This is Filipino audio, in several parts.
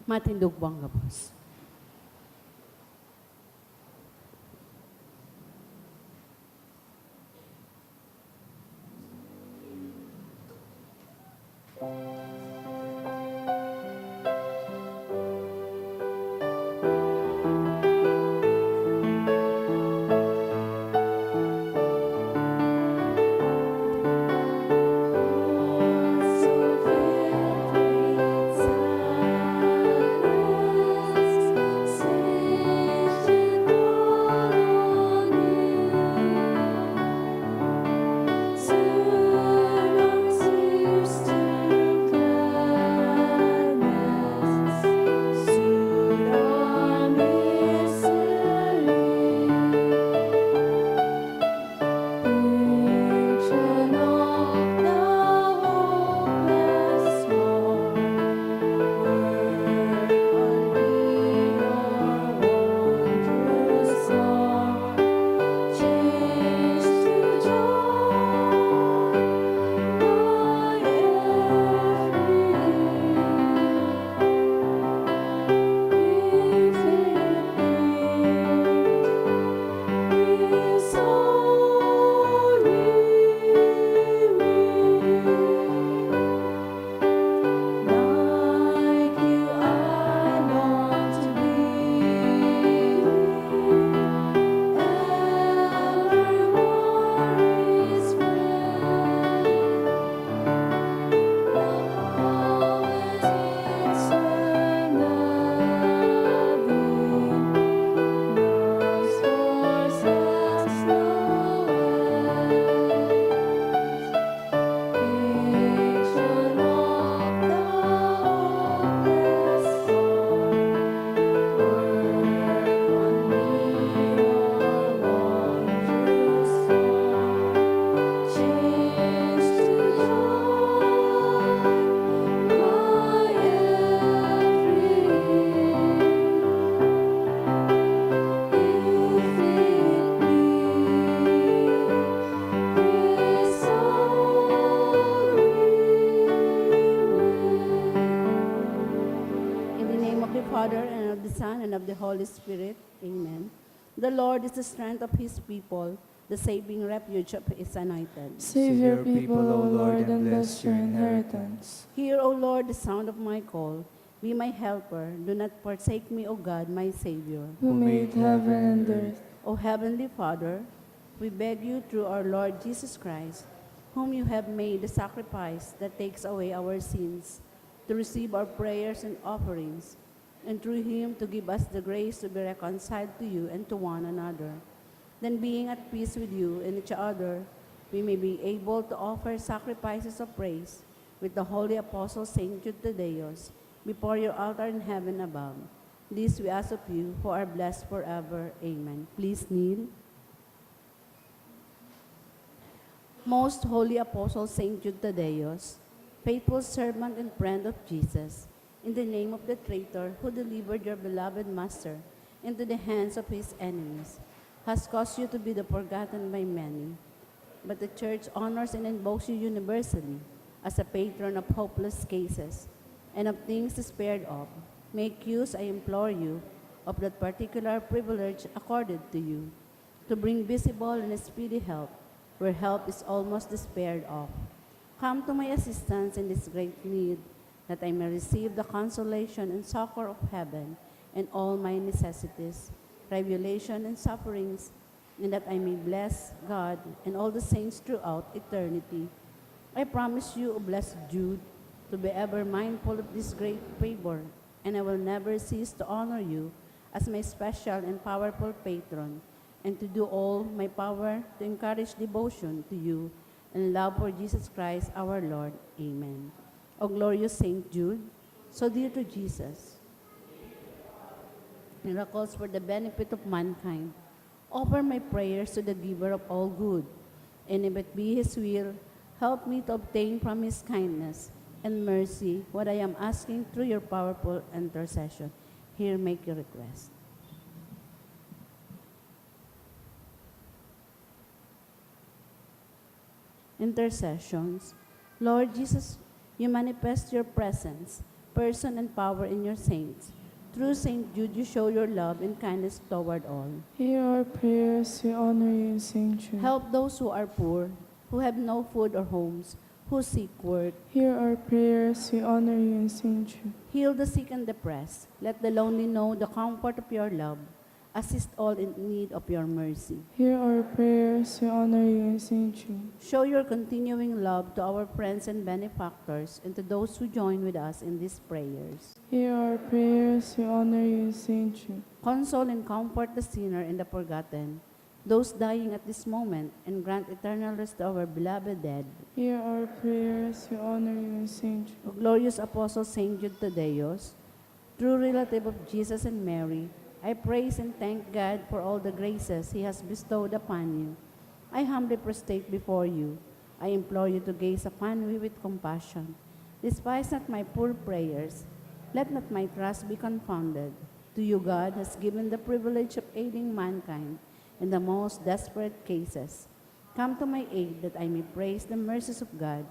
Matindog bang gabos? In the name of the Father, and of the Son, and of the Holy Spirit. Amen. The Lord is the strength of his people, the saving refuge of his anointed. Save your people, O Lord, and bless your inheritance. Hear, O Lord, the sound of my call. Be my helper. Do not forsake me, O God, my Savior. Who made heaven and earth. O Heavenly Father, we beg you through our Lord Jesus Christ, whom you have made the sacrifice that takes away our sins, to receive our prayers and offerings, and through him to give us the grace to be reconciled to you and to one another. Then being at peace with you and each other, we may be able to offer sacrifices of praise with the holy apostle Saint Jude Tadeus before your altar in heaven above. This we ask of you, who are blessed forever. Amen. Please kneel. Most holy apostle Saint Jude Tadeus, faithful servant and friend of Jesus, in the name of the traitor who delivered your beloved Master into the hands of his enemies, has caused you to be the forgotten by many. But the Church honors and invokes you universally as a patron of hopeless cases and of things despaired of. Make use, I implore you, of that particular privilege accorded to you, to bring visible and speedy help where help is almost despaired of. Come to my assistance in this great need, that I may receive the consolation and succor of heaven and all my necessities, tribulation and sufferings, and that I may bless God and all the saints throughout eternity. I promise you, O blessed Jude, to be ever mindful of this great favor, and I will never cease to honor you as my special and powerful patron, and to do all my power to encourage devotion to you and love for Jesus Christ our Lord. Amen. O glorious Saint Jude, so dear to Jesus, miracles for the benefit of mankind, offer my prayers to the giver of all good, and if it be his will, help me to obtain from his kindness and mercy what I am asking through your powerful intercession. Here make your request. Intercessions. Lord Jesus, you manifest your presence person and power in your saints. Through Saint Jude, you show your love and kindness toward all. Hear our prayers, we honor you, Saint Jude. Help those who are poor, who have no food or homes, who seek work. Hear our prayers, we honor you, Saint Jude. Heal the sick and depressed. Let the lonely know the comfort of your love. Assist all in need of your mercy. Hear our prayers, we honor you, Saint Jude. Show your continuing love to our friends and benefactors and to those who join with us in these prayers. Hear our prayers, we honor you, Saint Jude. Console and comfort the sinner and the forgotten, those dying at this moment, and grant eternal rest to our beloved dead. Hear our prayers, we honor you, Saint Jude. O glorious Apostle Saint Jude Tadeus, true relative of Jesus and Mary, I praise and thank God for all the graces He has bestowed upon you. I humbly prostrate before you. I implore you to gaze upon me with compassion. Despise not my poor prayers. Let not my trust be confounded. To you God has given the privilege of aiding mankind in the most desperate cases. Come to my aid that I may praise the mercies of God.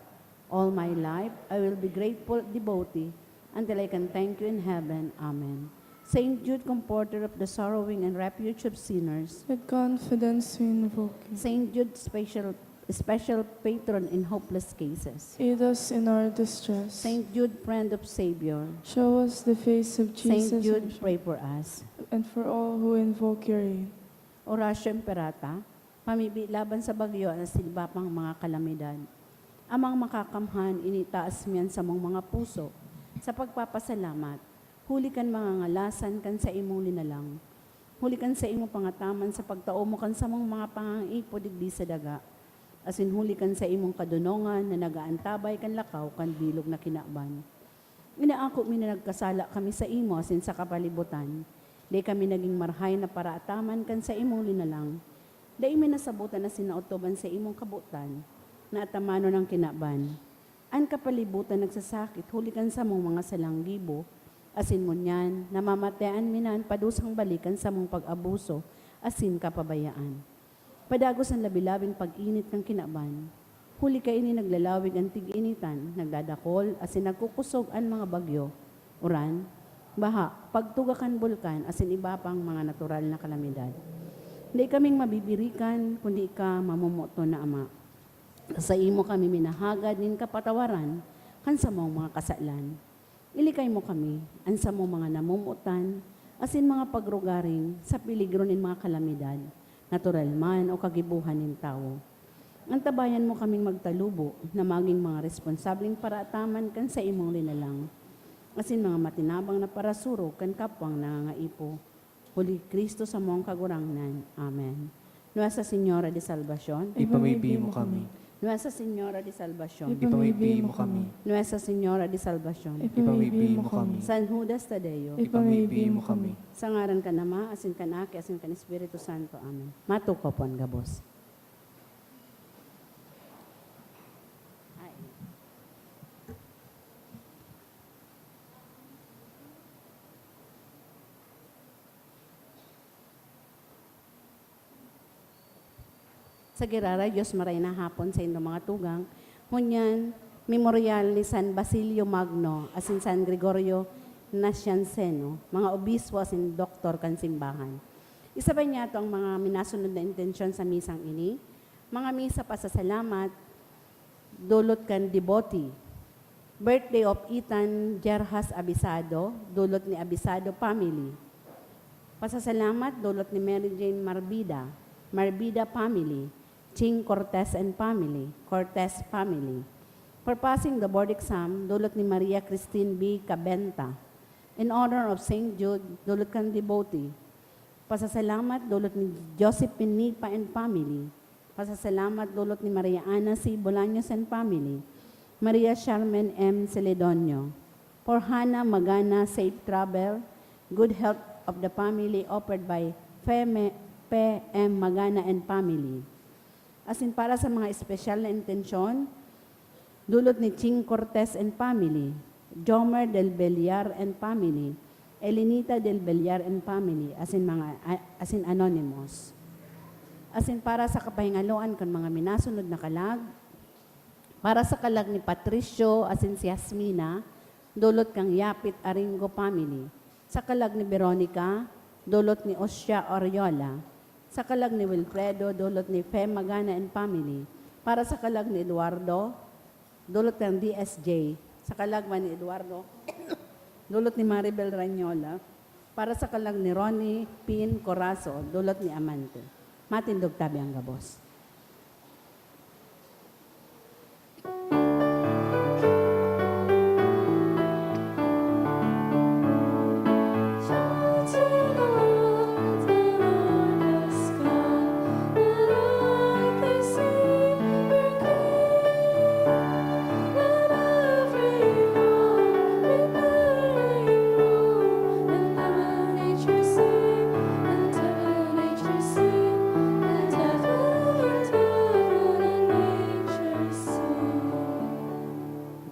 All my life I will be grateful devotee until I can thank you in heaven. Amen. Saint Jude, comforter of the sorrowing and refuge of sinners. With confidence we invoke you. Saint Jude, special patron in hopeless cases. Aid us in our distress. Saint Jude, friend of Savior. Show us the face of Jesus Saint Jude, pray for us. and for all who invoke your aid. Oratio Imperata, pamibi laban sa bagyo at silba pang mga kalamidad. Amang makakamhan, initaas miyan sa mong mga puso. Sa pagpapasalamat, huli kan mga ngalasan kan sa imong linalang. Huli kan sa imong pangataman sa pagtao mo kan sa mong mga pangangipo digdi sa daga. Asin huli kan sa imong kadunongan na nagaantabay kan lakaw kan bilog na kinaban. Inaako mi na nagkasala kami sa imo asin sa kapalibutan. Di kami naging marhay na paraataman kan sa imong linalang. Di mi nasabutan na sinautoban sa imong kabutan na atamano ng kinaban. An kapalibutan nagsasakit, huli kan sa mong mga salanggibo, asin mo niyan, namamatean minan, padusang balikan sa mong pag-abuso, asin kapabayaan. Padagos ang labilabing pag-init ng kinaban. Huli ka ini naglalawig ang tig-initan, nagdadakol, asin nagkukusog ang mga bagyo. Uran, baha, pagtugakan bulkan, asin iba pang mga natural na kalamidad. Hindi kaming mabibirikan, kundi ka mamumuto na ama. Sa imo kami minahagad, nin kapatawaran, kan sa mong mga kasalan. Ilikay mo kami, ansa mo mga namumutan, asin mga pagrugaring sa piligro nin mga kalamidad, natural man o kagibuhan nin tao. Antabayan mo kaming magtalubo na maging mga responsabling paraataman kan sa imong linalang. Asin mga matinabang na parasuro kan kapwang nangangaipo. Huli Kristo sa mong kagurangnan. Amen. Nuesa Señora de Salvación. Ipamigbi mo kami. Nuesa Señora de Salvación. Ipamigbi mo kami. Nuesa Señora de Salvación. Ipamigbi mo kami. San Judas Tadeo. Ipamigbi mo kami. Sa ngaran ka nama, asin ka na, asin ka ni Espiritu Santo. Amen. Matukopon, gabos. Ay. Sa Girara, Diyos maray na hapon sa inyong mga tugang. Hunyan, memorial ni San Basilio Magno, asin San Gregorio Nacianceno, mga obispo asin doktor kan simbahan. Isa pa niya ito ang mga minasunod na intensyon sa misang ini. Mga misa pasasalamat, dulot kan devotee. Birthday of Ethan Gerhas Abisado, dulot ni Abisado family. Pasasalamat, dulot ni Mary Jane Marbida, Marbida family. Ching Cortez and family, Cortez family. For passing the board exam, dulot ni Maria Christine B. Cabenta. In honor of St. Jude, dulot kan devotee. Pasasalamat, dulot ni Josephine Nipa and family. Pasasalamat, dulot ni Maria Ana C. Bolaños and family. Maria Charmen M. Celedonio. For Hannah Magana, safe travel, good health of the family offered by P.M. Magana and family. Asin para sa mga espesyal na intensyon, dulot ni Ching Cortez and family, Jomer del Bellar and family, Elinita del Bellar and family, asin anonymous. Asin para sa kapahingaloan kan mga minasunod na kalag, para sa kalag ni Patricio, asin si Yasmina, dulot kang Yapit Aringo family. Sa kalag ni Veronica, dulot ni Ossia Oriola. Sa kalag ni Wilfredo, dulot ni Fe Magana and family. Para sa kalag ni Eduardo, dulot ng DSJ. Sa kalag man ni Eduardo, dulot ni Maribel Ranyola. Para sa kalag ni Ronnie Pin Corazo, dulot ni Amante. Matindog tabi ang gabos.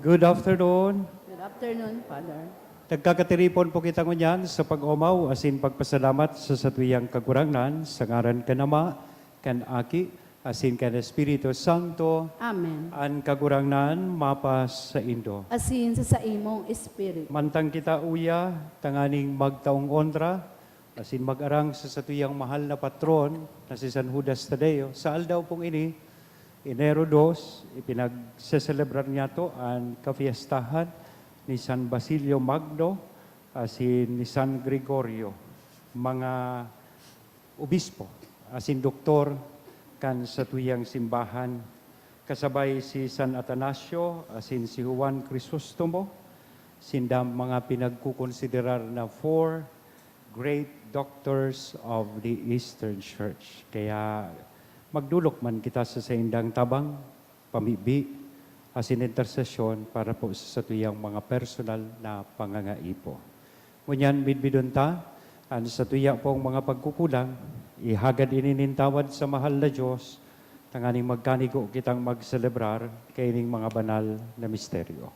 Good afternoon. Good afternoon, Father. Nagkakatiripon po kita ngunyan sa pag-umaw asin pagpasalamat sa satuyang kagurangnan sa ngaran kan Ama, kan Aki, asin kan Espiritu Santo, Amen. an kagurangnan mapas sa Indo. Asin sa imong Spirit. Mantang kita uya, tanganing magtaong ondra, asin mag-arang sa satuyang mahal na patron na si San Judas Tadeo. Sa aldaw pong ini, Enero 2, ipinagseselebrar niya to ang kafiestahan ni San Basilio Magno asin ni San Gregorio, mga obispo, asin doktor kan sa tuyang simbahan, kasabay si San Atanasio, asin si Juan Crisostomo, sindam mga pinagkukonsiderar na 4 great doctors of the Eastern Church. Kaya magdulok man kita sa saindang tabang, pamibi, asin intersesyon para po sa tuyang mga personal na pangangaipo. Ngunyan, midbidon ta, ang sa tuya pong mga pagkukulang, ihagad ininintawad sa mahal na Diyos, tanganing magkanigo kitang magselebrar kaining mga banal na misteryo.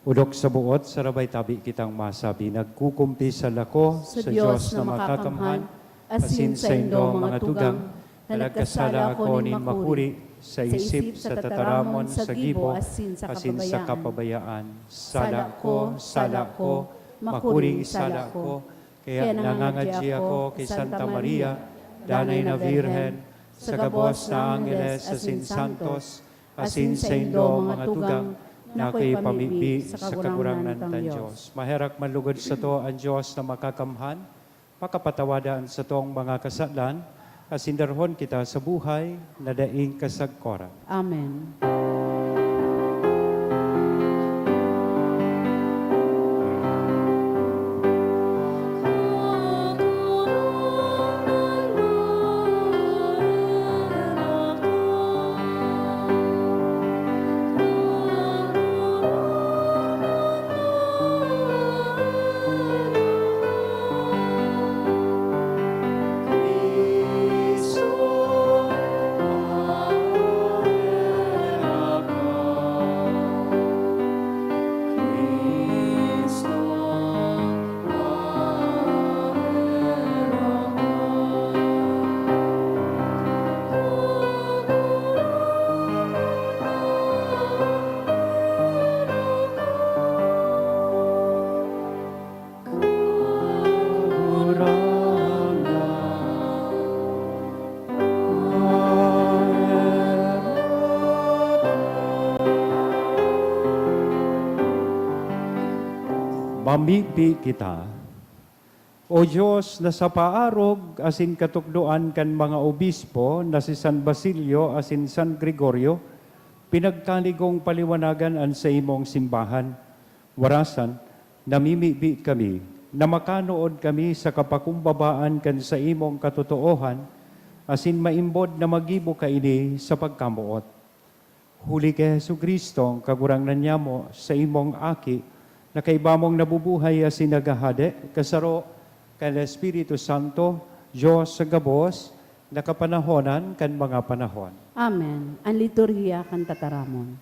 Udok sa buot, sarabay tabi kitang masabi, nagkukumpi sa lako Sa Diyos na makakamhan, asin sa indo mga tugang, na nagkasala ako nin makuri, sa isip, sa tataramon, sa gibo, asin sa kapabayaan. Sala ko, makuring sala ko, kaya nangangadji ako kay Santa Maria, Danay na Virhen, sa gabos na Angeles, asin Santos, asin sa indo mga tugang, na ako'y pamibi sa kagurangnan ng Diyos. Maherak manlugod sa to ang Diyos na makakamhan, makapatawadaan sa tong mga kasalan, asindarhon kita sa buhay na daing kasagkoran. Amen. Mamipi kita. O Diyos, na sa paarog asin katukdoan kan mga obispo na si San Basilio asin San Gregorio, pinagkaligong paliwanagan an sa imong simbahan. Warasan, namimibi kami, na makanood kami sa kapakumbabaan kan sa imong katotoohan, asin maimbod na magibo kaini sa pagkamuot. Huli kay Jesucristo, kagurangnan niya mo sa imong aki, na kaibamong nabubuhay asin nagahade, kasaro kan Espiritu Santo, Diyos sa gabos, nakapanahonan kan mga panahon. Amen. Ang liturhiya kan tataramon.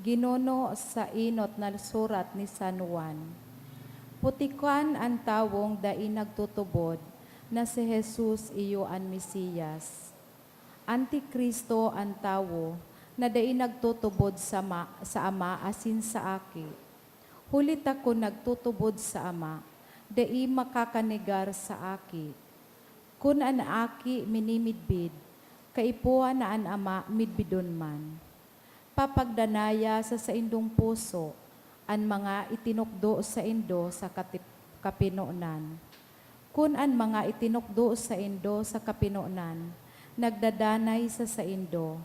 Ginono sa inot na surat ni San Juan. Putikuan ang tawong dai nagtutubod na si Jesus iyo ang Mesiyas. Antikristo ang tawo na dai nagtutubod sa Ama asin sa aki. Hulit ako nagtutubod sa Ama, dai makakanigar sa aki. Kun an aki minimidbid, kaipuan na an Ama midbidon man. Papagdanaya sa saindong puso, an mga itinukdo sa indo sa kapinonan. Kun an mga itinukdo sa indo sa kapinonan, nagdadanay sa saindo,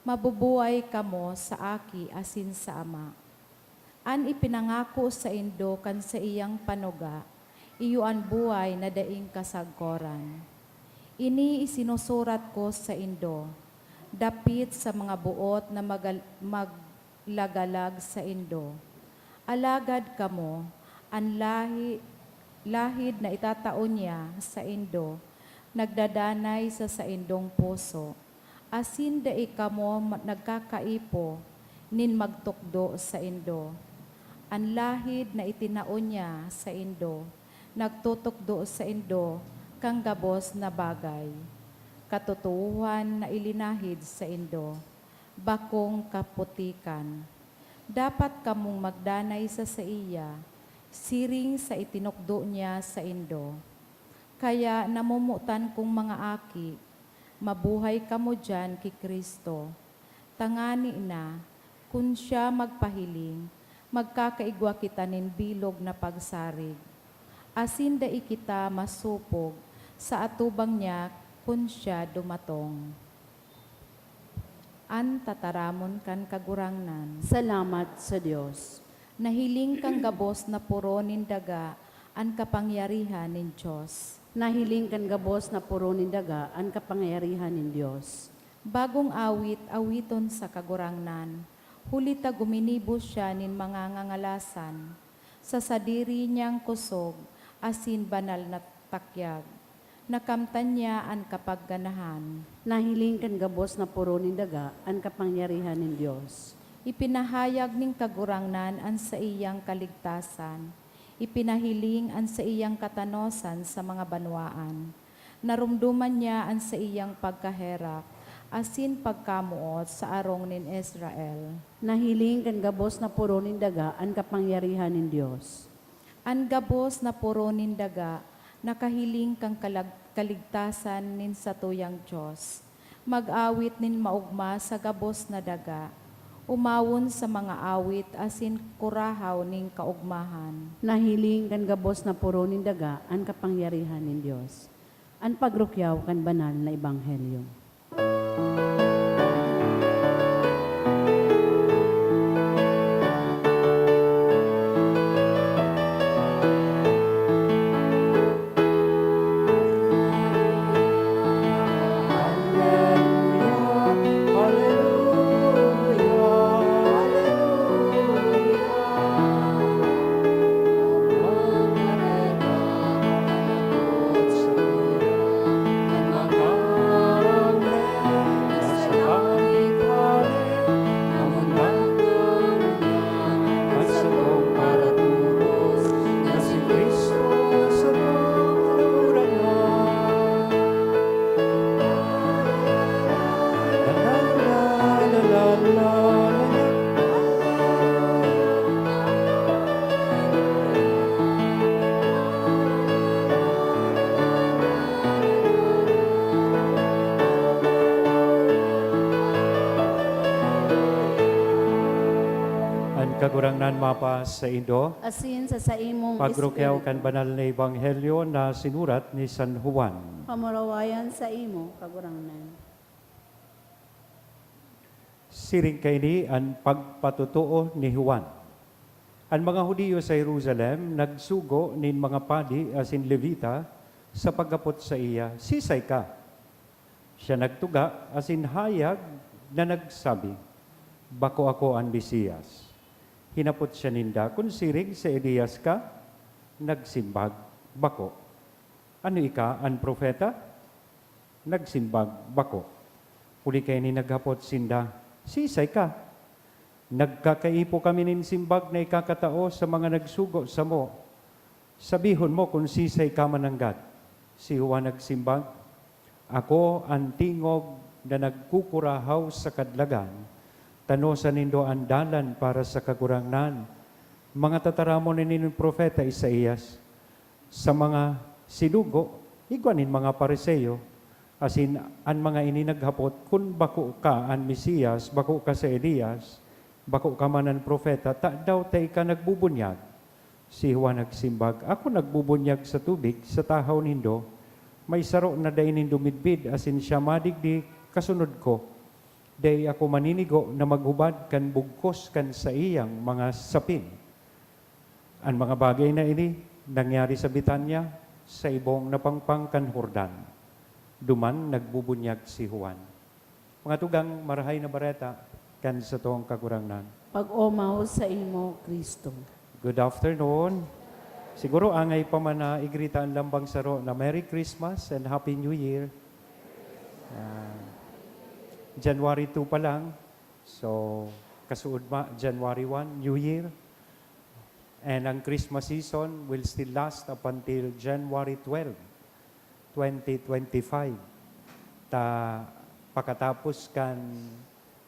mabubuhay kamo sa aki asin sa Ama. An ipinangako sa indo kan sa iyang panuga, iyo an buhay na daing kasagkoran. Ini isinusurat ko sa indo, dapit sa mga buot na maglagalag sa indo. Alagad kamo, ang lahid na itataon niya sa indo, nagdadanay sa saindong puso. Asin dai kamo nagkakaipo, nin magtukdo sa indo. Ang lahid na itinaon niya sa indo, nagtutukdo sa indo, kang gabos na bagay. Katotohuan na ilinahid sa indo, bakong kaputikan. Dapat kamong magdanay sa iya, siring sa itinukdo niya sa indo. Kaya namumutan kong mga aki, mabuhay kamo dyan kay Kristo. Tangani na, kung siya magpahiling, magkakaigwa kita nin bilog na pagsarig. Asin dai kita masupog sa atubang niya kung siya dumatong. An tataramon kan kagurangnan, Salamat sa Diyos. nahiling kang gabos na puro nindaga, an kapangyarihan nin Diyos. Nahiling kan gabos na puro nindaga ang kapangyarihan ng Diyos. Bagong awit, awiton sa kagurangnan, hulita guminibo siya nin mga ngangalasan, sa sadiri niyang kusog, asin banal na takyag. Nakamtan niya ang kapagganahan. Nahiling kan gabos na puro nindaga ang kapangyarihan ng Diyos. Ipinahayag ning kagurangnan ang sa iyang kaligtasan. Ipinahiling ang sa iyang katanosan sa mga banwaan. Narumduman niya ang sa iyang pagkaherak, asin pagkamuot sa arong nin Israel. Nahiling kan gabos na puro nindaga ang kapangyarihan ng Diyos. Ang gabos na puro nindaga, nakahiling kang kaligtasan nin sa tuyang Diyos. Mag-awit nin maugma sa gabos na daga, umawon sa mga awit asin kurahaw ning kaugmahan. Nahiling kan gabos na puro nindaga ang kapangyarihan ng Diyos. Ang pagrukyaw kan banal na ebanghelyo. Kagurangnan mapas sa Indo, Asin sa saimong pagrukyaw espiritu. kan banal na ebanghelyo na sinurat ni San Juan. Pamarawayan sa imo, kagurangnan. Siring kaini ang pagpatutuo ni Juan. Ang mga Hudiyo sa Jerusalem nagsugo nin mga padi asin Levita sa pagapot sa iya, sisay ka. Siya nagtuga asin hayag na nagsabi, bako ako ang Mesiyas. Hinapot siya ninda, kung siring sa Elias ka, nagsimbag, bako. Ano ika, ang profeta? Nagsimbag, bako. Uli kayo ni naghapot sinda, sisay ka. Nagkakaipo kami nin simbag na ikakatao sa mga nagsugo sa mo. Sabihon mo kung sisay ka mananggad. Si Juan nagsimbag, ako ang tingog na nagkukurahaw sa kadlagan, tano sa nindo ang dalan para sa kagurangnan. Mga tataramon ni propeta Isaías, sa mga sinugo, igwanin mga pariseyo, asin ang mga ininaghapot, kung bako ka ang Mesiyas, bako ka sa Elias, bako ka man ang propeta, ta daw tay ka nagbubunyag. Si Juan nagsimbag, ako nagbubunyag sa tubig, sa tahaw nindo, may saro na day nindo midbid, asin siya madigdi, kasunod ko. Day ako maninigo na maghubad kan bugkos kan sa iyang mga sapin. Ang mga bagay na ini, nangyari sa Bitanya, sa ibong napangpang kan Jordan. Duman nagbubunyag si Juan. Mga tugang marahay na bareta, kan sa toong kagurangnan. Pag-omaw sa imo, Kristo. Good afternoon. Siguro angay pa man na igrita ang lambang saro na Merry Christmas and Happy New Year. January 2 pa lang. So, kasuod ma, January 1, New Year. And ang Christmas season will still last up until January 12, 2025. Pakatapos kan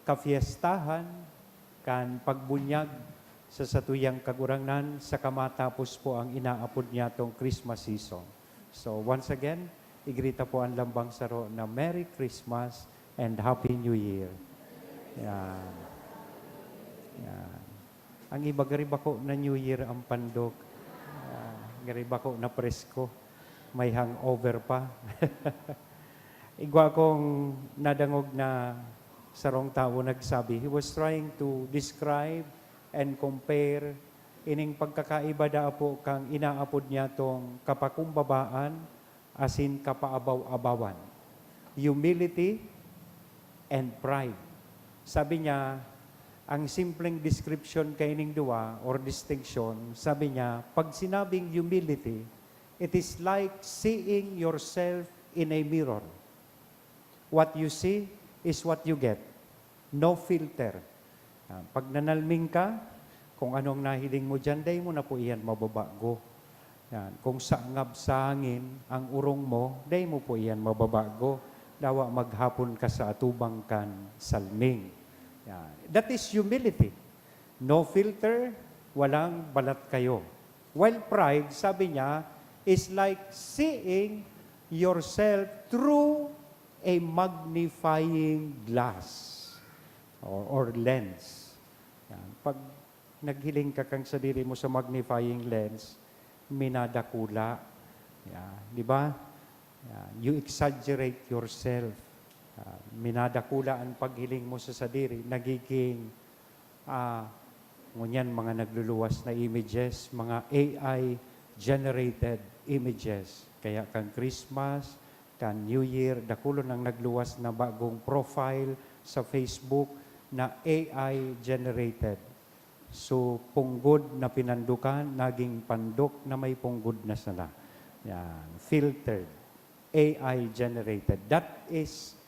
kafiestahan, kan pagbunyag sa satuyang kagurangnan, sa kamatapos po ang inaapod niya tong Christmas season. So once again, igrita po ang lambang saro na Merry Christmas and Happy New Year. Yan. Yan. Ang iba gariba ko na New Year ang pandog. Gariba ko na presko. May hangover pa. Igwa kong nadangog na sarong tao nagsabi, he was trying to describe and compare ining pagkakaiba da po kang inaapod niya tong kapakumbabaan asin kapaabaw-abawan. Humility and pride. Sabi niya, ang simpleng description kay ining duwa or distinction, sabi niya, pag sinabing humility, it is like seeing yourself in a mirror. What you see is what you get. No filter. Pag nanalming ka, kung anong nahiling mo dyan, day mo na po iyan mababago. Yan. Kung sangab sa hangin ang urong mo, day mo po iyan mababago. Dawa maghapon ka sa atubang kan salming. Yan. That is humility. No filter, walang balat kayo. While pride, sabi niya, is like seeing yourself through a magnifying glass or lens. Yan. Pag naghiling ka kang sa diri mo sa magnifying lens, minadakula. Yan. Di ba? Yan. You exaggerate yourself. Minadakula ang paghiling mo sa sadiri. Nagiging, ngunyan mga nagluluwas na images, mga AI-generated images. Kaya kang Christmas, kan New Year, dakulo nang nagluwas na bagong profile sa Facebook, na AI-generated. So, punggod na pinandukan, naging pandok na may punggod na sala. Yan. Filtered. AI-generated. That is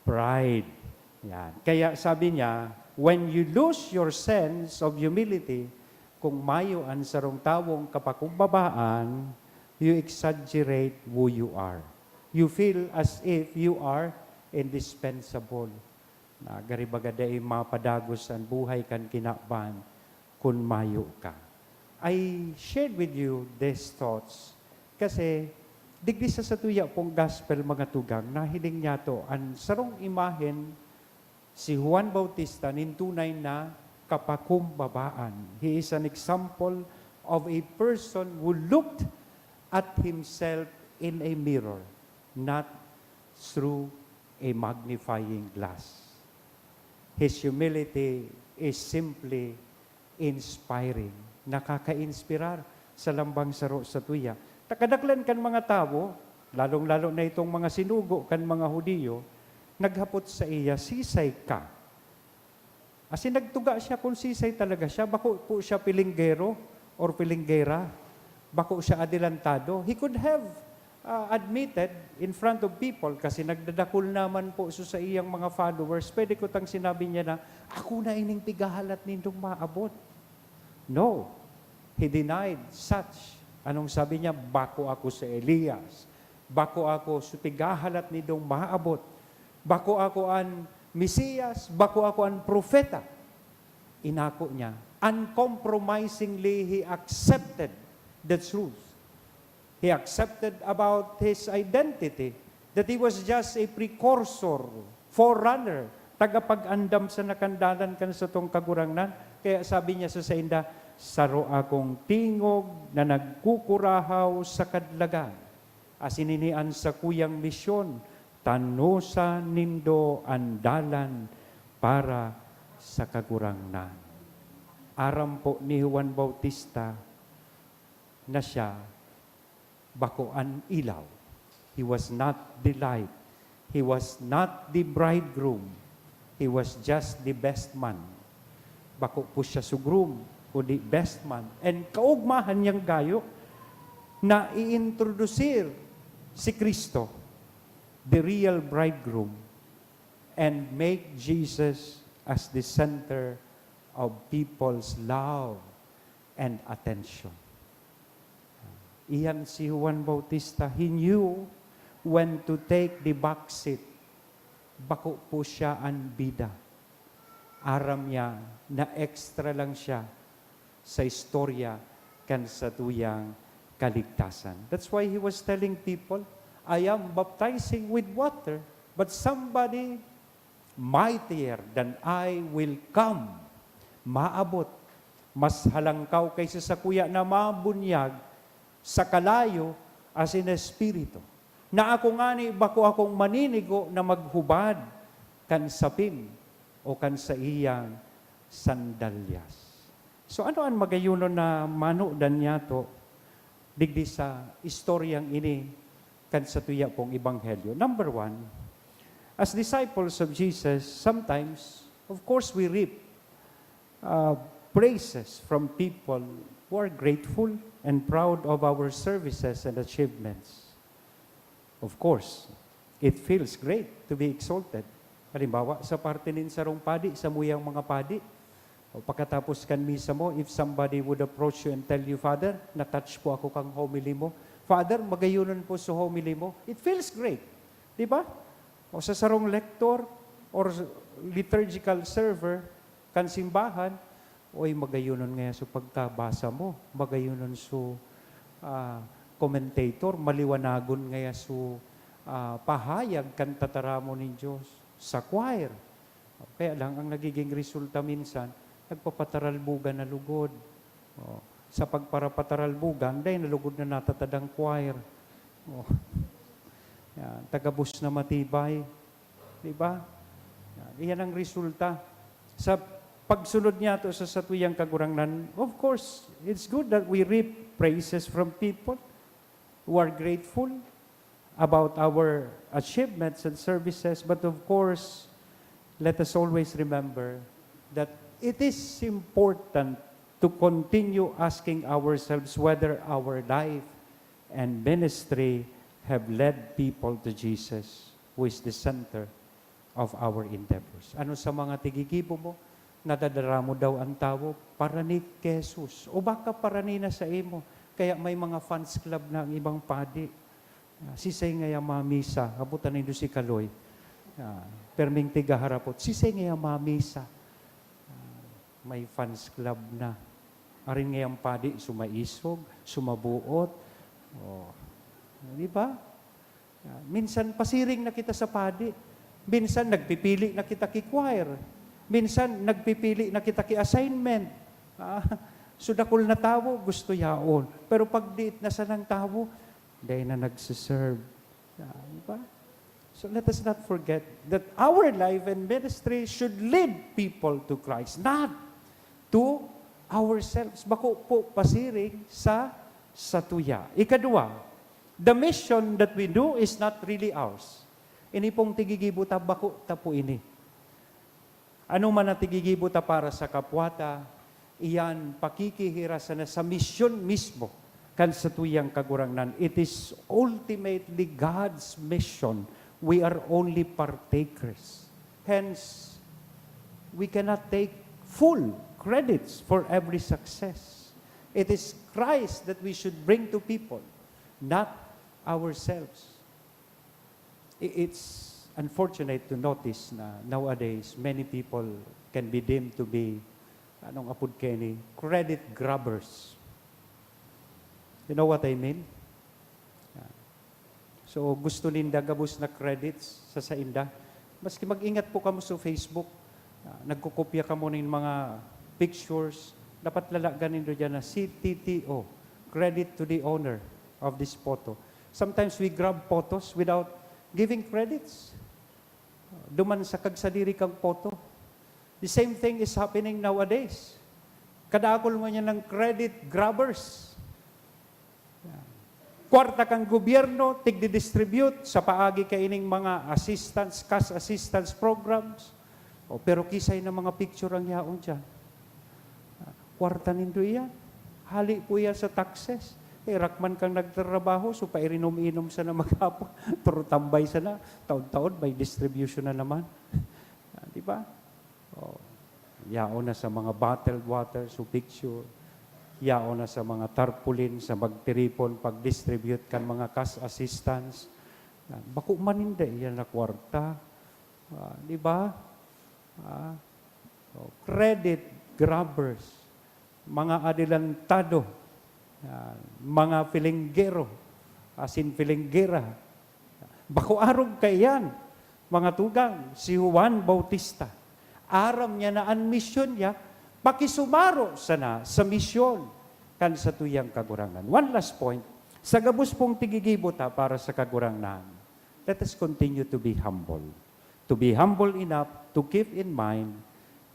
pride. Yan. Kaya sabi niya, when you lose your sense of humility, kung mayo ang sarong tawong kapakumbabaan, you exaggerate who you are. You feel as if you are indispensable. Garibagaday mapadagos ang buhay kan kinaban kung mayo ka. I shared with you these thoughts kasi digdi sa satuya pong gospel mga tugang, nahiling niya to ang sarong imahen si Juan Bautista nintunay na kapakumbabaan. He is an example of a person who looked at himself in a mirror, not through a magnifying glass. His humility is simply inspiring, nakaka-inspirar sa lambang saro sa tuya. Takadaklan kan mga tao, lalong-lalo na itong mga sinugo kan mga Hudiyo, naghapot sa iya, sisay ka. As in, nagtuga siya kung sisay talaga siya. Bako po siya pilinggero or pilinggera. Bako siya adelantado. He could have admitted in front of people kasi nagdadakul naman po sa iyang mga followers. Pwede ko tang sinabi niya na, ako na ining pigahalat nindong maabot. No. He denied such Anong sabi niya? Bako ako sa Elias. Bako ako sa tigahalat ni dong maabot. Bako ako an Mesiyas. Bako ako an propeta. Inako niya. Uncompromisingly, he accepted the truth. He accepted about his identity, that he was just a precursor, forerunner, tagapag-andam sa nakandanan kan sa tong kagurangnan. Kaya sabi niya sa sainda, saro akong tingog na nagkukurahaw sa kadlagan. Asininian sa kuyang misyon, tanusa nindo andalan para sa kagurangnan. Aram po ni Juan Bautista na siya bakoan ilaw. He was not the light. He was not the bridegroom. He was just the best man. Bako po siya sugroom, kundi best man. And kaugmahan niyang gayo na i-introduce si Kristo, the real bridegroom, and make Jesus as the center of people's love and attention. Iyan si Juan Bautista. He knew when to take the back seat. Bako po siya ang bida. Aram niya na extra lang siya sa istorya kan sa tuyang kaligtasan. That's why he was telling people, I am baptizing with water, but somebody mightier than I will come. Maabot. Mas halangkaw kaysa sa kuya na mabunyag sa kalayo as in espiritu. Na ako nga ni bako akong maninigo na maghubad kan sapin o kan sa iyang sandalyas. So ano ang magayuno na manudan niya to digdi sa istoryang ini kan sa tuya pong ebanghelyo? Number one, as disciples of Jesus, sometimes, of course, we reap praises from people who are grateful and proud of our services and achievements. Of course, it feels great to be exalted. Halimbawa, sa parte nin sarong padi, sa muyang mga padi, o pagkatapos kan misa mo, if somebody would approach you and tell you, Father, na-touch po ako kang homily mo. Father, magayunan po sa homily mo. It feels great. Di ba? O sa sarong lector or liturgical server, kan simbahan, oy magayunon nga so pagkabasa mo, magayunon so commentator, maliwanagon nga so pahayag kan tataramo ni Diyos sa choir. Kaya lang, ang nagiging resulta minsan, nagpapataralbugan na lugod. Sa pagparapataralbugan, dahil nalugod na natatadang choir. Yan, tagabus na matibay. Diba? Yan ang resulta. Sa pagsunod niya to sa satuyang kagurangnan, of course, it's good that we reap praises from people who are grateful about our achievements and services. But of course, let us always remember that it is important to continue asking ourselves whether our life and ministry have led people to Jesus, who is the center of our endeavors. Ano sa mga tigigibo mo? Nadadara mo daw ang tao para ni Jesus. O baka para ni na sa imo. Kaya may mga fans club na ang ibang padi. Sisay ngaya mamisa. Abutan nindo si Kaloy. Perming tiga harapot. Sisay ngaya mamisa. May fans club na. Arin ngayang padi, sumaisog, sumabuot. Di ba? Minsan pasiring na kita sa padi. Minsan nagpipili na kita ki-choir. Minsan, nagpipili na kita ki-assignment. Sudakol na tao, gusto yaon. Pero pag diit na sa ng tao, dahil na nagsiserve. Diba? So let us not forget that our life and ministry should lead people to Christ, not to ourselves. Bako po pasiring sa tuya. Ikadua, the mission that we do is not really ours. Ini pong tigigibo bako po ini. Ano man na tigigibo para sa kapwata, iyan pakikihirasan na sa misyon mismo kan sa tuyang kagurangnan. It is ultimately God's mission. We are only partakers. Hence, we cannot take full credits for every success. It is Christ that we should bring to people, not ourselves. It's unfortunate to notice na nowadays, many people can be deemed to be, anong apod Kenny, credit grabbers. You know what I mean? So, gusto ninda gabos na credits sa sainda. Maski mag-ingat po kamo sa Facebook, nagkukopya ka mo ng mga pictures, dapat lalaganin do dyan na CTTO, credit to the owner of this photo. Sometimes we grab photos without giving credits. Duman sa kagsadiri kang photo. The same thing is happening nowadays. Kadakol mo niya ng credit grabbers. Kwarta kang gobyerno, tigdi-distribute sa paagi kaining mga assistance, cash assistance programs. Pero kisay na mga picture ang yaon dyan. Kwarta nindo iyan. Hali po yan sa taxes. Rakman kang nagtrabaho, so pairinom-inom sa na maghapon. Pero tambay sa na. Taon-taon, may distribution na naman. Di ba? Yaon na sa mga bottled water, so picture. Yaon na sa mga tarpaulin, sa magtiripon, pag-distribute kan mga cash assistance. Bako maninde, yan na kwarta. Di ba? Credit grabbers. Mga adilantado, mga filinggero, asin filinggera. Bako arog kayan, mga tugang, si Juan Bautista. Aram niya na ang misyon niya, pakisumaro sana sa misyon kan sa tuyang kagurangan. One last point, sa gabos pong tigigibota para sa kagurangan, let us continue to be humble. To be humble enough to keep in mind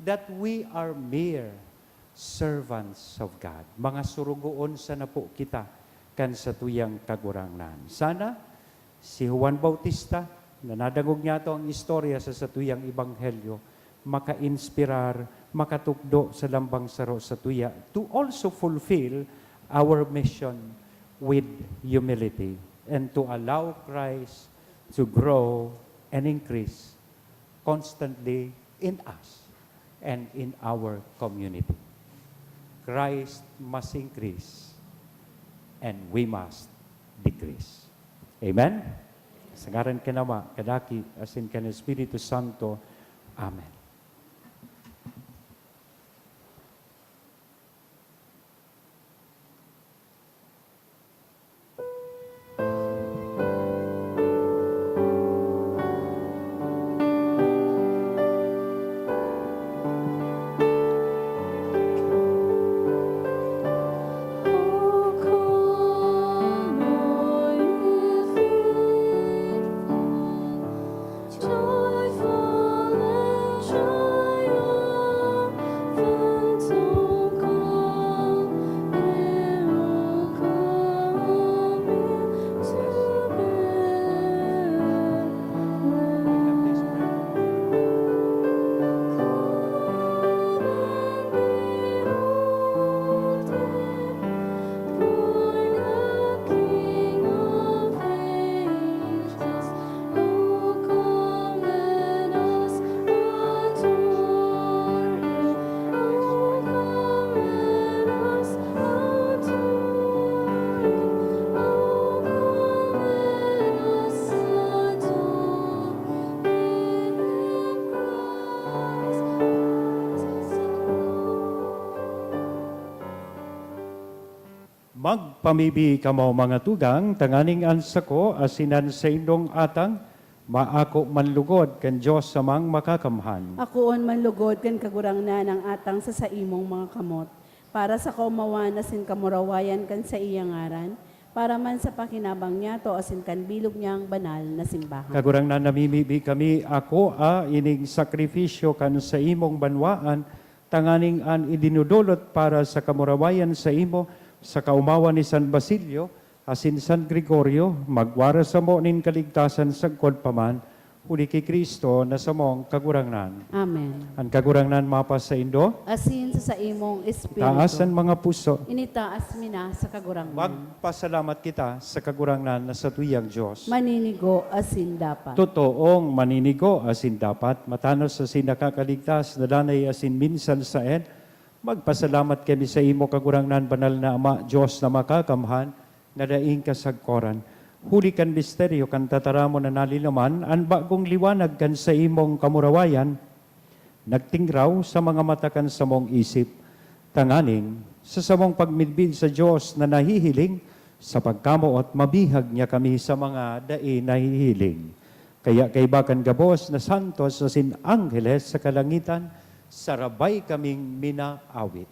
that we are mere servants of God. Mga surugoon sana po kita kan sa tuyang kagurangan. Sana si Juan Bautista, na nadagog niya ito ang istorya sa tuyang ebanghelyo, maka-inspirar, makatukdo sa lambang saro sa tuya to also fulfill our mission with humility and to allow Christ to grow and increase constantly in us and in our community. Christ must increase and we must decrease. Amen? Sa ngaran kinama, kadaki, asin kan Espiritu Santo. Amen. Magpamibi kamo mga tugang, tanganing ansa ko, asinan sa indong atang, maako manlugod kan Diyos samang makakamhan. Akoon manlugod kan kagurangnan ang atang sa imong mga kamot, para sa kaumawan asin kamurawayan kan sa iyang ngaran, para man sa pakinabang niya to asin kan bilog niyang banal na simbahan. Kagurang na namimibi kami, ako ining sakripisyo kan sa imong banwaan, tanganing an idinudulot para sa kamurawayan sa imo, sa kaumawa ni San Basilio, asin San Gregorio, magwara sa mo nin kaligtasan sa paman, uli kay Kristo na sa mong kagurangnan. Amen. Ang kagurangnan mapas sa Indo, Asin sa imong espiritu. taasan mga puso, Initaas mina sa kagurangnan. magpasalamat kita sa kagurangnan na sa tuyang Diyos. Maninigo asin dapat. Totoong maninigo asin dapat, matanos sa sinakakaligtas na danay asin minsan sa en, Magpasalamat kami sa imo kagurangnan banal na Ama, Diyos na makakamhan, na daing kasagkoran. Huli kan misteryo kan tataramo na nalinaman, ang bagong liwanag kan sa imong kamurawayan, nagtingraw sa mga mata kan sa mong isip, tanganing sa samong pagmidbid sa Diyos na nahihiling, sa pagkamuot mabihag niya kami sa mga dai nahihiling. Kaya kay bakan gabos na santos sa sin angheles sa kalangitan, sarabay kaming minaawit.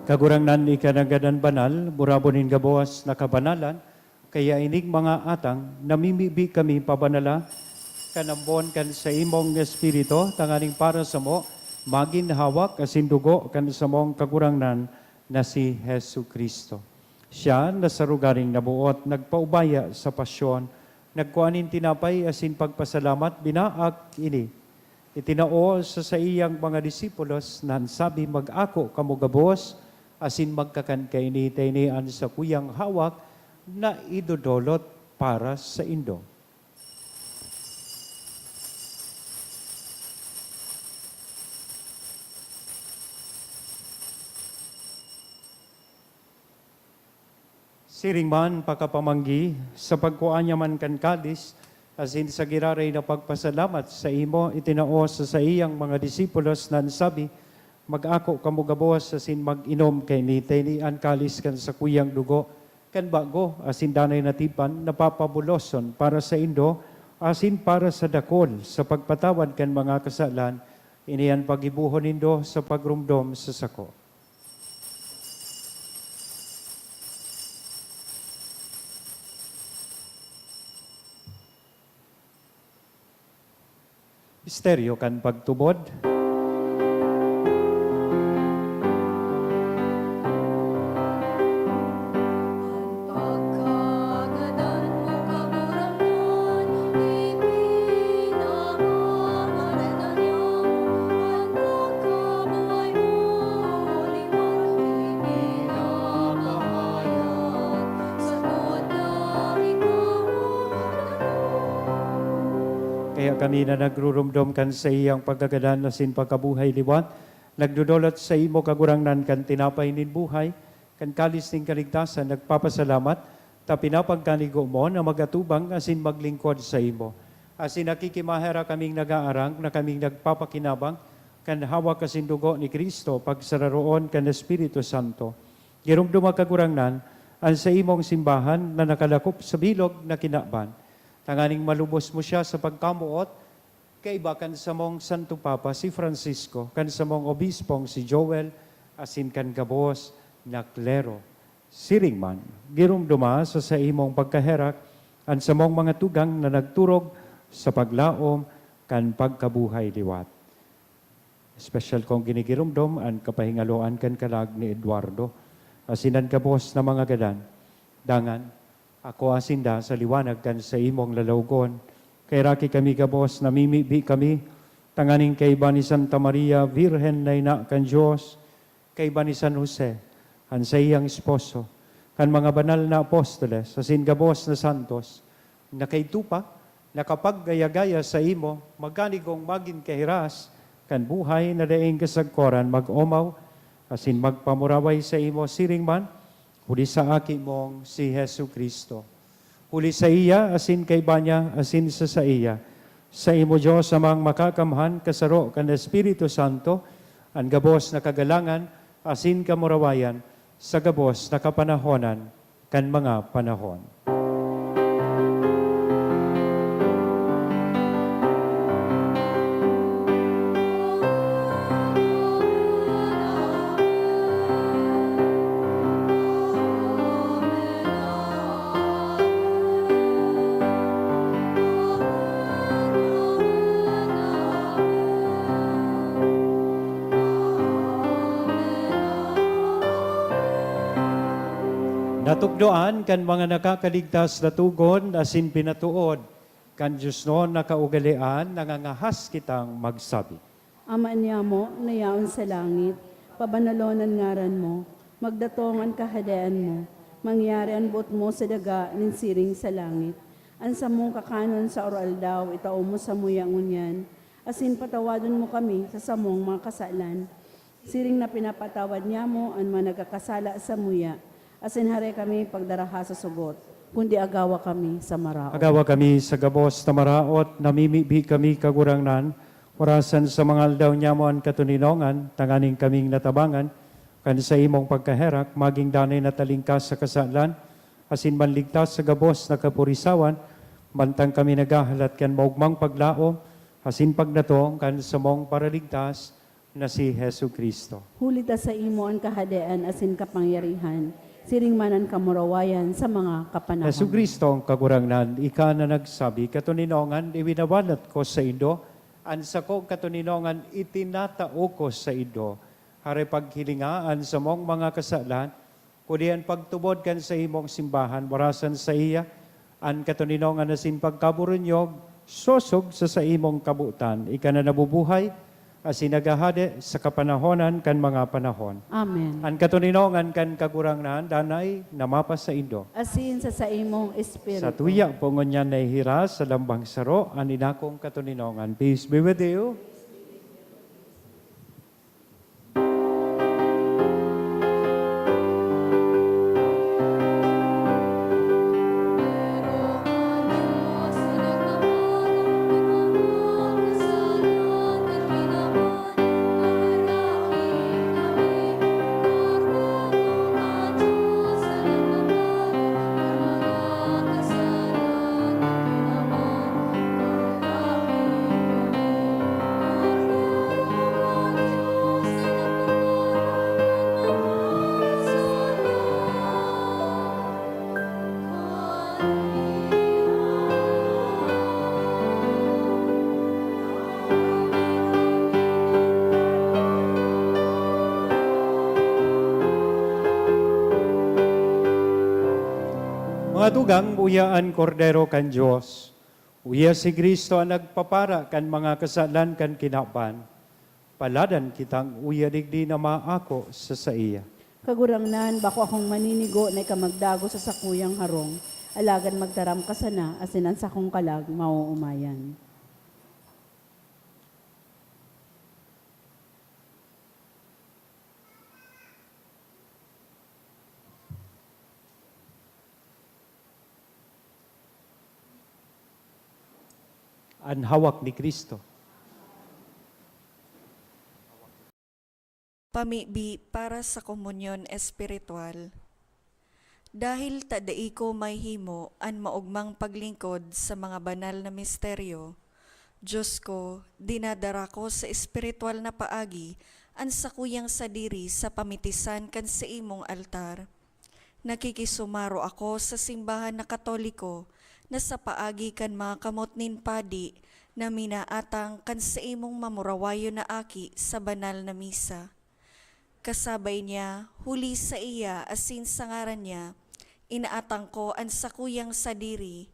Kagurangnan ikanagadan banal, burabonin gabuas na kabanalan, kaya inig mga atang, namimibi kami pabanala, kanambon kan sa imong espiritu, tanganing para sa mo, maginhawak asin dugo kan sa mong kagurangnan na si Hesu Kristo. Siya na sa rugaring nabuot, nagpaubaya sa pasyon, nagkuanin tinapay asin pagpasalamat, binaak ini. Itinao sa iyang mga disipulos na sabi mag-ako kamugabos, asin magkakankainitaynian sa kuyang hawak na idodolot para sa Indo. Siring man pakapamanggi sa pagkuanya man kan kadis, asin sa giraray na pagpasalamat sa imo, itinao sa iyang mga disipulos na sabi, mag-ako kamugabos asin mag-inom kay ni an kalis kan sa kuyang dugo kan bago asin danay natipan napapabuloson para sa Indo asin para sa dakol sa pagpatawad kan mga kasalan iniyan pagibuhon nindo sa pagrumdom sa sako. Misteryo kan pagtubod. Kaya kami na nagrurumdom kan sa iyang pagkagadan na sin pagkabuhay liwat, nagdudolot sa imo kagurangnan kan tinapay nin buhay, kan kalis ning kaligtasan, nagpapasalamat, ta pinapagkanigo mo na magatubang asin maglingkod sa imo. Asin nakikimahera kaming nagaarang na kaming nagpapakinabang, kan hawak asin dugo ni Kristo, pagsararoon kan Espiritu Santo. Girumdum kagurangnan, ang sa imong simbahan na nakalakop sa bilog na kinaban. Tanganing malubos mo siya sa pagkamuot, kaiba kan sa mong Santo Papa si Francisco, kan sa mong obispong si Joel, asin kan gabos na klero. Siring man, girumduma sa imong pagkaherak, ang sa mong mga tugang na nagturog sa paglaom kan pagkabuhay liwat. Special kong ginigirumdom ang kapahingaloan kan kalag ni Eduardo, asinan gabos na mga gadan, dangan, ako asinda sa liwanag kan sa imong lalawgon. Kay raki kami gabos, namimibi kami, tanganing kay ba ni Santa Maria, Virhen na ina kan Diyos, kay ba ni San Jose, han sa iyang esposo, kan mga banal na apostoles, asin gabos na santos, na kay tupa, nakapaggaya-gaya sa imo, maganigong magin kahiras, kan buhay na daing kasagkoran, mag-omaw, asin magpamuraway sa imo siring man, huli sa aki mong si Hesu Kristo. Huli sa iya, asin kay banya, asin sa iya. Sa imo Dios amang makakamhan kasaro kan Espiritu Santo, ang gabos na kagalangan, asin kamurawayan, sa gabos na kapanahonan, kan mga panahon. Natukdoan kan mga nakakaligtas na tugon asin pinatuod, kan Diyos noon nakaugalian, nangangahas kitang magsabi. Ama niya mo, nayaon sa langit, pabanalonan ngaran mo, magdatongan kahadaan mo, mangyari ang buot mo sa daga, ninsiring sa langit. Ansa mong kakanon sa oral daw, itao mo sa muyang unyan, asin patawadon mo kami sa samong mga kasalan. Siring na pinapatawad niya mo, ang mga nagkakasala sa muya, asin hare kami pagdaraha sa sugot, kundi agawa kami sa marao. Agawa kami sa gabos na maraot, namimibi kami kagurangnan, orasan sa mga aldaw niya mo ang katuninongan, tanganing kaming natabangan, kan sa imong pagkaherak, maging danay na talingkas sa kasalan, asin manligtas sa gabos na kapurisawan, bantang kami nagahalat kan maugmang paglao, asin pagnatong kan sa mong paraligtas na si Hesu Kristo. Hulita sa imo ang kahadaan asin kapangyarihan, siring manan kamurawayan sa mga kapanahon. Hesu Kristo ang kagurangnan, ika na nagsabi, katuninongan, iwinawalat ko sa ido, ansa ko katuninongan, itinatao ko sa ido, hare paghilingaan sa mong mga kasalan, kudian pagtubod kan sa imong simbahan, warasan sa iya, an katuninongan na sin pagkaburunyog, sosog sa imong kabutan, ika na nabubuhay, asin nagahade sa kapanahonan kan mga panahon. Amen. An katuninongan kan kagurangnan, danay namapas sa indo. Asin sa imong espiritu. Sa tuya po ngunyan na ihira sa lambang saro, ang inakong katuninongan. Peace be with you. Mga tugang, uyaan kordero kan Diyos. Uya si Kristo ang nagpapara kan mga kasalan kan kinaban. Paladan kitang uya digdi na maako sa iya. Kagurangnan, bako akong maninigo na ikamagdago sa sakuyang harong. Alagan magtaram ka sana, asinan sa kong kalag, mauumayan. Ang hawak ni Kristo. Pamibi para sa komunyon espiritual. Dahil tadai ko may himo an maugmang paglingkod sa mga banal na misteryo, Diyos ko, dinadara ko sa espiritual na paagi an sakuyang sadiri sa pamitisan kan sa imong altar. Nakikisumaro ako sa simbahan na Katoliko na sa paagi kan mga kamotnin padi na minaatang kan sa imong mamurawayo na aki sa banal na misa. Kasabay niya, huli sa iya asin sa ngaran niya, inaatang ko ang sakuyang sadiri.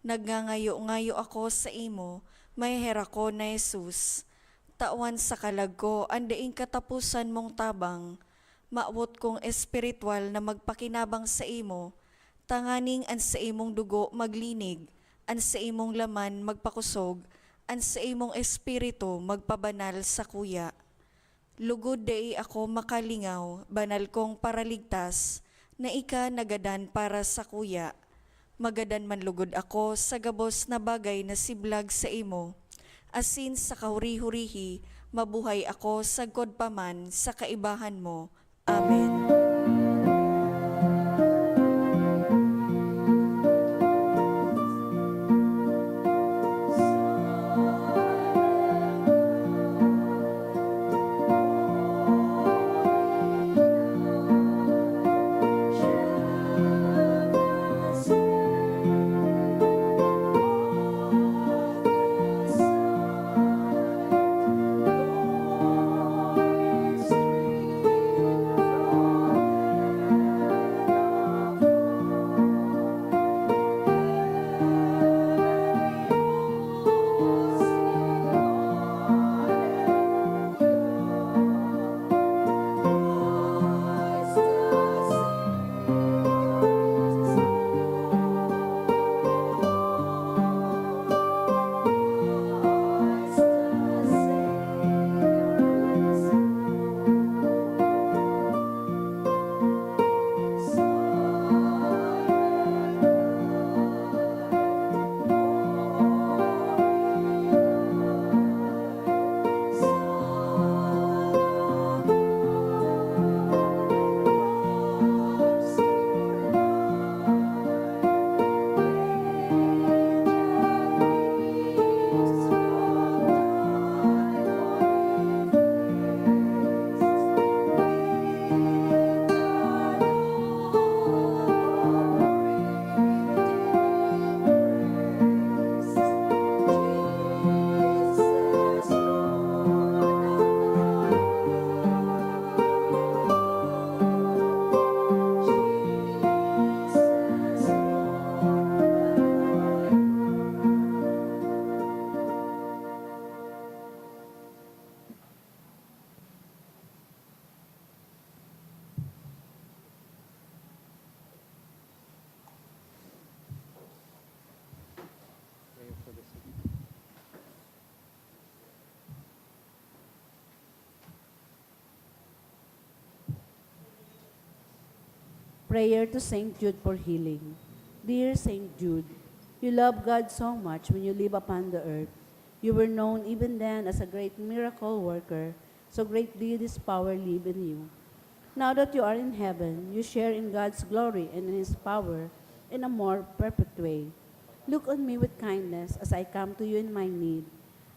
Nagngangayo-ngayo ako sa imo, may hera ko na Jesus. Tawan sa kalag ko, andaing katapusan mong tabang, maawot kong espiritual na magpakinabang sa imo, tanganing an sa imong dugo maglinig, an sa imong laman magpakusog, an sa imong espiritu magpabanal sa kuya. Lugod dai ako makalingaw, banal kong paraligtas, na ika nagadan para sa kuya. Magadan man lugod ako sa gabos na bagay na siblag sa imo. Asin sa kahuri-hurihi, mabuhay ako sagkod paman sa kaibahan mo. Amen. Prayer to Saint Jude for healing. Dear Saint Jude, you love God so much when you live upon the earth. You were known even then as a great miracle worker, so greatly this power live in you. Now that you are in heaven, you share in God's glory and in His power in a more perfect way. Look on me with kindness as I come to you in my need.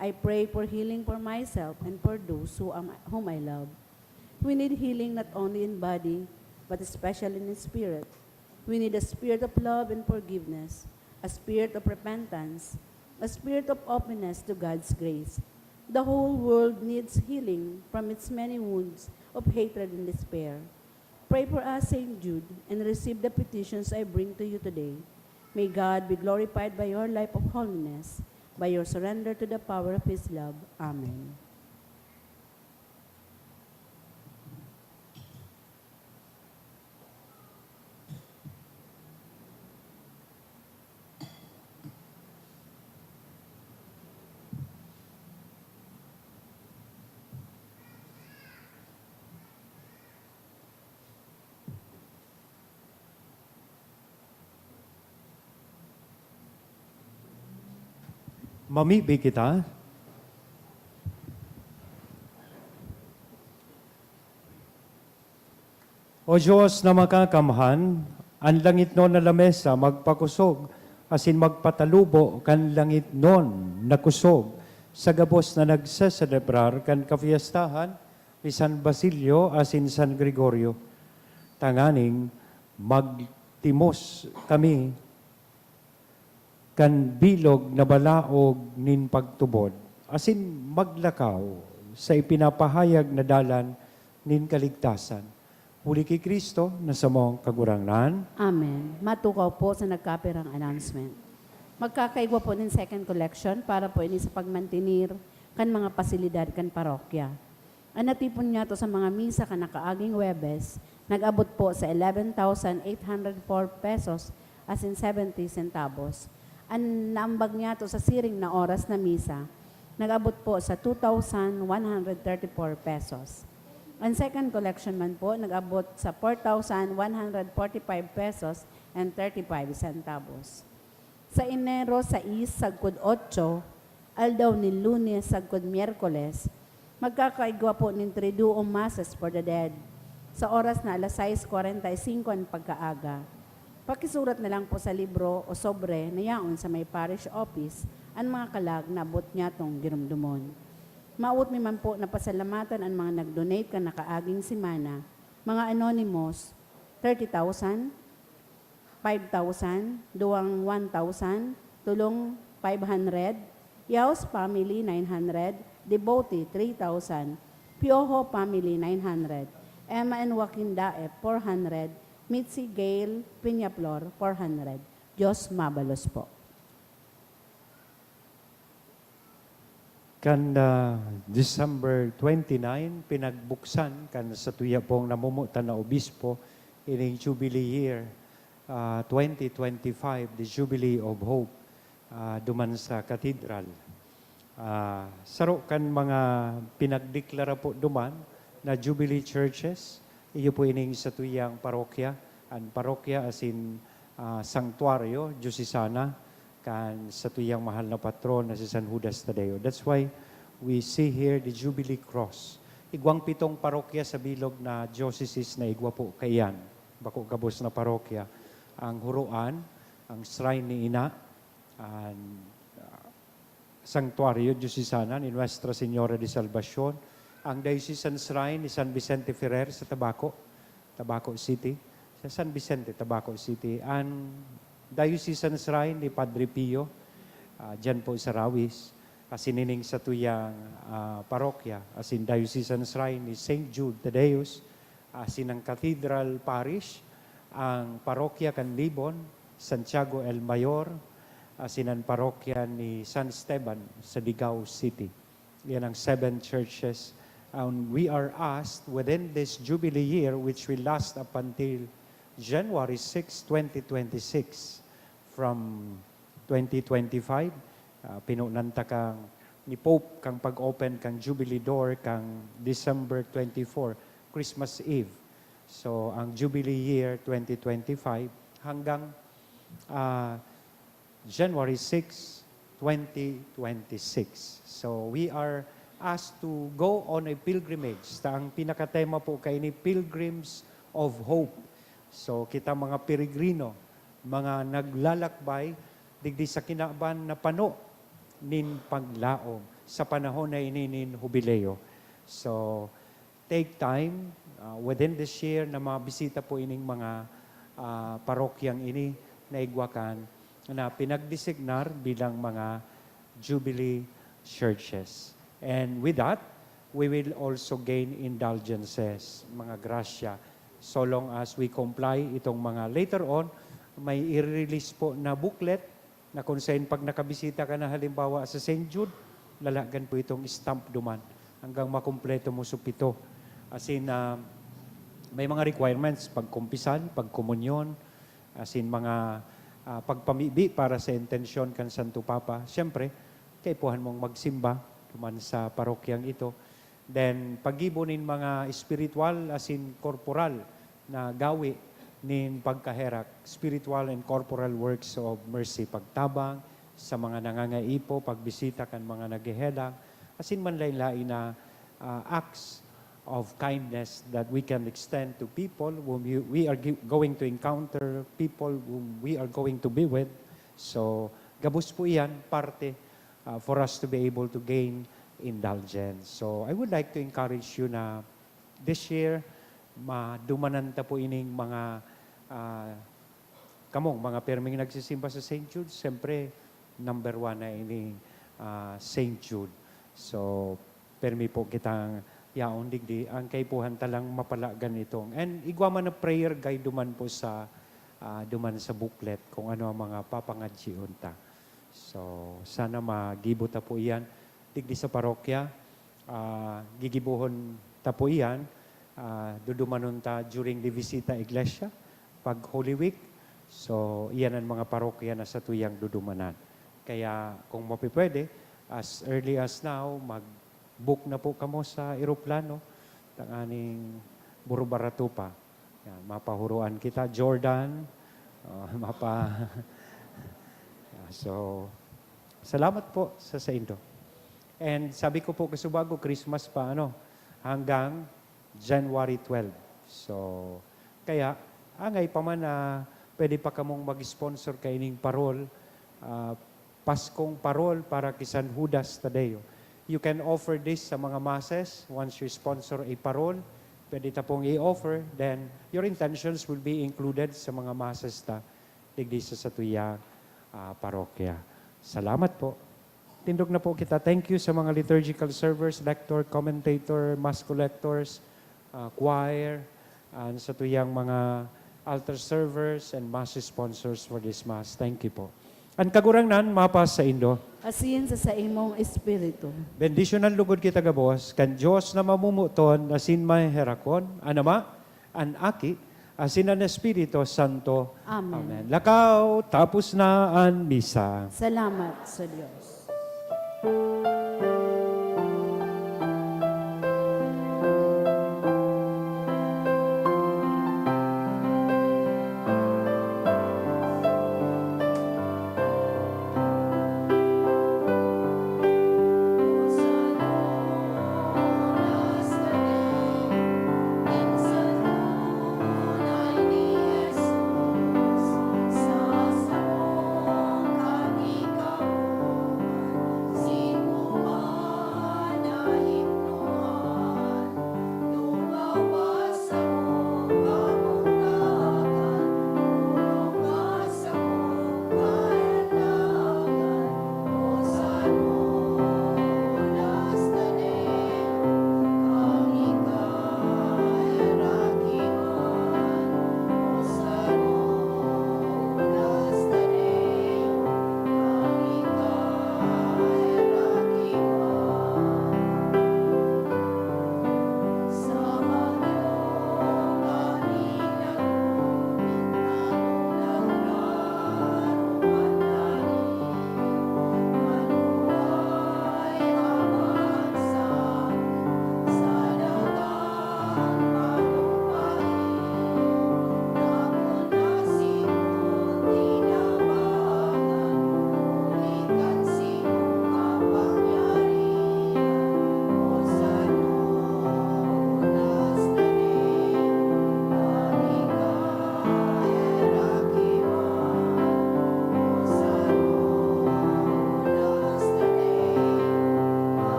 I pray for healing for myself and for those whom I love. We need healing not only in body, but especially in spirit. We need a spirit of love and forgiveness, a spirit of repentance, a spirit of openness to God's grace. The whole world needs healing from its many wounds of hatred and despair. Pray for us, Saint Jude, and receive the petitions I bring to you today. May God be glorified by your life of holiness, by your surrender to the power of His love. Amen. Mamibig kita. O Diyos na makakamhan, ang langit no na lamesa magpakusog, asin magpatalubo kan langit non nakusog, sa gabos na nagsaselebrar kan kafiestahan, ni San Basilio asin San Gregorio. Tanganing magtimos kami kan bilog na balaog nin pagtubod, asin maglakaw sa ipinapahayag na dalan nin kaligtasan. Huli kay Kristo na sa mong kagurangnan. Amen. Matukaw po sa nagkapirang announcement. Magkakaigwa po ng second collection para po ini sa pagmantinir kan mga pasilidad kan parokya. Ang natipon niya to sa mga misa kan nakaaging Webes, nag-abot po sa 11,804 pesos as in 70 centavos. Ang naambag niya to sa siring na oras na misa, nag-abot po sa 2,134 pesos. Ang second collection man po, nag-abot sa 4,145 pesos and 35 centavos. Sa Enero 6, sagkod 8, aldaw ni Lunes, sagkod Miyerkules, magkakaigwa po ng Triduum Masses for the Dead sa oras na alas 6:45 ang pagkaaga. Pakisurat na lang po sa libro o sobre na yaon sa may parish office ang mga kalag na abot niya tong girumdumon. Maut mi man po na pasalamatan ang mga nag-donate ka nakaaging simana, mga anonymous, 30,000, 5,000, duwang 1,000, tulong 500, Yaos Family 900, Devotee 3,000, Piojo Family 900, Emma and Joaquin Dae 400, Mitzi Gail Piñaplor 400. Diyos mabalos po. Kan December 29, pinagbuksan kan sa tuya pong namumutan na obispo ining Jubilee year 2025, the Jubilee of Hope, duman sa Cathedral. Saro kan mga pinagdeklara po duman na Jubilee churches, iyo po ining sa tuyang parokya, ang parokya as in sanctuario, Diocesana, kan sa tuyang mahal na patron na si San Judas Tadeo. That's why we see here the Jubilee Cross. Igwang 7 parokya sa bilog na diocese na igwa po kayan, bako kabos na parokya. Ang Huruan, ang Shrine ni Ina, ang Sanctuario Diocesana ni Nuestra Señora de Salvacion, ang Diocesan Shrine ni San Vicente Ferrer sa Tabaco City, sa San Vicente, Tabaco City, ang Diocesan Shrine ni Padre Pio, dyan po sa Rawis, asinining sa tuyang parokya, as in Diocesan Shrine ni St. Jude Tadeus, asin ang Cathedral Parish, ang parokya Canlibon, Santiago El Mayor, asin ang parokya ni San Esteban sa Digao City. Yan ang 7 churches. We are asked within this Jubilee year, which will last up until January 6, 2026, from 2025, pinunanta kang ni Pope kang pag-open kang Jubilee door kang December 24, Christmas Eve. So, ang Jubilee year 2025 hanggang January 6, 2026. So, we are asked to go on a pilgrimage. Ang pinakatema po kay ni Pilgrims of Hope. So, kita mga peregrino, mga naglalakbay, digdi sa kinaban na pano nin paglaom sa panahon na ininin hubileo. So, take time within this year na mabisita po ining mga parokyang ini na igwakan na pinagdesignar bilang mga Jubilee churches. And with that, we will also gain indulgences, mga grasya, so long as we comply itong mga later on, may i-release po na booklet na kung saan pag nakabisita ka na halimbawa sa St. Jude, lalagan po itong stamp duman hanggang makumpleto mo supito. As in, may mga requirements, pagkumpisan, pagkomunyon, as in mga pagpamibi para sa intensyon kan Santo Papa. Siyempre, kaipuhan mong magsimba duman sa parokyang ito. Then, pagibonin mga spiritual as in corporal na gawi nin pagkaherak, spiritual and corporal works of mercy, pagtabang sa mga nangangaipo, pagbisita kan mga naghihelang, as in man lain-lain na acts of kindness that we can extend to people whom we are going to encounter, people whom we are going to be with. So, gabos po iyan, parte for us to be able to gain indulgence. So, I would like to encourage you na this year, madumananta po ining mga mga perming nagsisimba sa St. Jude. Siyempre, number 1 na ining St. Jude. So, permi po kitang yaon digdi, ang kaipuhan talang mapalagan itong. And igwa man na prayer guide duman po sa duman sa booklet kung ano ang mga papangadjion ta. So, sana magibota po iyan digdi sa parokya. Gigibuhon ta po iyan, dudumanon ta during the visita iglesia, pag Holy Week. So, iyan ang mga parokya na sa tuyang dudumanan. Kaya kung mapipwede, as early as now, mag-book na po kamo sa eroplano, tanganing Burubaratupa. Yan, mapahuruan kita. Jordan, mapa. So, salamat po sa Saindo. And sabi ko po kasi bago Christmas pa hanggang January 12. So, kaya angay pa man na pwede pa kamong mag-sponsor kaining parol, Paskong parol para kay San Judas Tadeo. You can offer this sa mga masses once you sponsor a parol. Pwede ta pong i-offer, then your intentions will be included sa mga masses ta digdi sa tuyang parokya. Salamat po. Tindog na po kita. Thank you sa mga liturgical servers, lector, commentator, mass collectors, choir, and sa tuyang mga altar servers and mass sponsors for this mass. Thank you po. Ang kagurangnan, mapas sa Indo. Asin sa imong espiritu. Bendisyonan lugod kita gabos, kan Diyos na mamumuton, asin may herakon, anama, an aki, asin ang Espiritu Santo. Amen. Lakaw, tapos na ang misa. Salamat sa Diyos.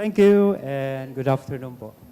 Thank you and good afternoon po.